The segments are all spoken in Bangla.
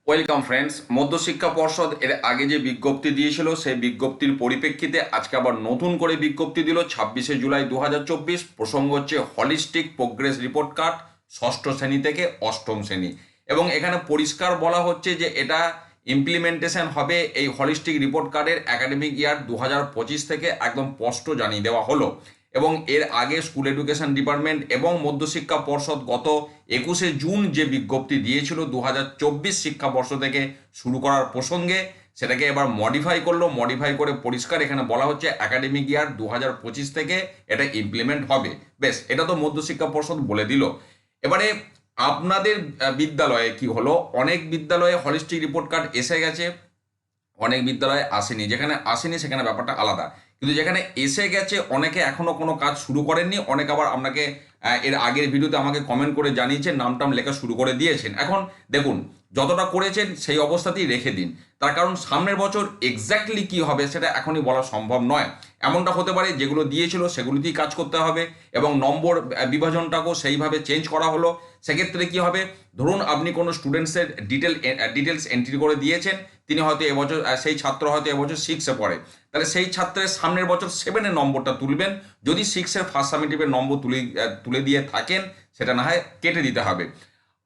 Welcome friends. মধ্যশিক্ষা পর্ষদ এর আগে যে বিজ্ঞপ্তি দিয়েছিল সেই বিজ্ঞপ্তির পরিপ্রেক্ষিতে আজকে আবার নতুন করে বিজ্ঞপ্তি দিল 26 জুলাই 2024। প্রসঙ্গ হচ্ছে হলিস্টিক প্রোগ্রেস রিপোর্ট কার্ড ষষ্ঠ শ্রেণী থেকে অষ্টম শ্রেণী, এবং এখানে পরিষ্কার বলা হচ্ছে যে এটা ইমপ্লিমেন্টেশন হবে এই হলিস্টিক রিপোর্ট কার্ডের একাডেমিক ইয়ার 2025 থেকে একদম স্পষ্ট জানিয়ে দেওয়া হলো। এবং এর আগে স্কুল এডুকেশন ডিপার্টমেন্ট এবং মধ্যশিক্ষা পর্ষদ গত 21 জুন যে বিজ্ঞপ্তি দিয়েছিল 2024 শিক্ষাবর্ষ থেকে শুরু করার প্রসঙ্গে, সেটাকে এবার মডিফাই করলো। মডিফাই করে পরিষ্কার এখানে বলা হচ্ছে একাডেমিক ইয়ার 2025 থেকে এটা ইমপ্লিমেন্ট হবে। বেশ, এটা তো মধ্যশিক্ষা পর্ষদ বলে দিল। এবারে আপনাদের বিদ্যালয়ে কি হলো, অনেক বিদ্যালয়ে হলিস্টিক রিপোর্ট কার্ড এসে গেছে, অনেক বিদ্যালয়ে আসেনি। যেখানে আসেনি সেখানে ব্যাপারটা আলাদা, কিন্তু যেখানে এসে গেছে অনেকে এখনো কোনো কাজ শুরু করেননি। অনেকে আবার আপনাকে এর আগের ভিডিওতে আমাকে কমেন্ট করে জানিয়েছেন, নামটাম লেখা শুরু করে দিয়েছেন। এখন দেখুন, যতটা করেছেন সেই অবস্থাতেই রেখে দিন, তার কারণ সামনের বছর এক্স্যাক্টলি কি হবে সেটা এখনই বলা সম্ভব নয়। এমনটা হতে পারে যেগুলো দিয়েছিল সেগুলিতেই কাজ করতে হবে, এবং নম্বর বিভাজনটাকেও সেইভাবে চেঞ্জ করা হলো। সেক্ষেত্রে কি হবে, ধরুন আপনি কোনো স্টুডেন্টসের ডিটেলস এন্ট্রি করে দিয়েছেন, তিনি হয়তো এবছর, সেই ছাত্র হয়তো এবছর 6-এ পড়ে, তাহলে সেই ছাত্রের সামনের বছর 7-এর নম্বরটা তুলবেন। যদি 6-এর ফার্স্ট সামেটিভের নম্বর তুলে দিয়ে থাকেন, সেটা না হয় কেটে দিতে হবে।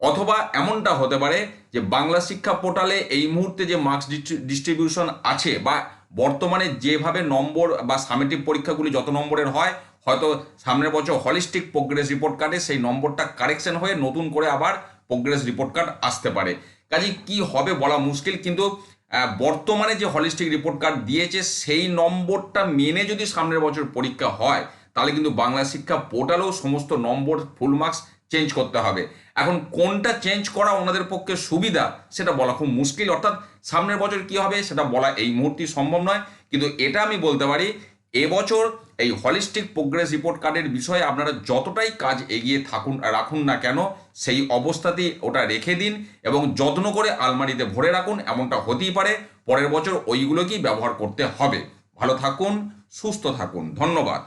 অথবা এমনটা হতে পারে যে বাংলা শিক্ষা পোর্টালে এই মুহূর্তে যে মার্কস ডিস্ট্রিবিউশন আছে, বা বর্তমানে যেভাবে নম্বর বা সামেটিভ পরীক্ষাগুলি যত নম্বরের হয়, হয়তো সামনের বছর হলিস্টিক প্রোগ্রেস রিপোর্ট কার্ডে সেই নম্বরটা কারেকশন হয়ে নতুন করে আবার প্রোগ্রেস রিপোর্ট কার্ড আসতে পারে। কাজেই কি হবে বলা মুশকিল, কিন্তু বর্তমানে যে হলিস্টিক রিপোর্ট কার্ড দিয়েছে সেই নম্বরটা মেনে যদি সামনের বছর পরীক্ষা হয়, তাহলে কিন্তু বাংলা শিক্ষা পোর্টালেও সমস্ত নম্বর ফুল মার্কস চেঞ্জ করতে হবে। এখন কোনটা চেঞ্জ করা ওনাদের পক্ষে সুবিধা সেটা বলা খুব মুশকিল। অর্থাৎ সামনের বছর কি হবে সেটা বলা এই মুহূর্তে সম্ভব নয়, কিন্তু এটা আমি বলতে পারি এবছর এই হলিস্টিক প্রোগ্রেস রিপোর্ট কার্ডের বিষয়ে আপনারা যতটাই কাজ এগিয়ে রাখুন না কেন, সেই অবস্থাতেই ওটা রেখে দিন এবং যত্ন করে আলমারিতে ভরে রাখুন। এমনটা হতেই পারে পরের বছর ওইগুলোকেই ব্যবহার করতে হবে। ভালো থাকুন, সুস্থ থাকুন, ধন্যবাদ।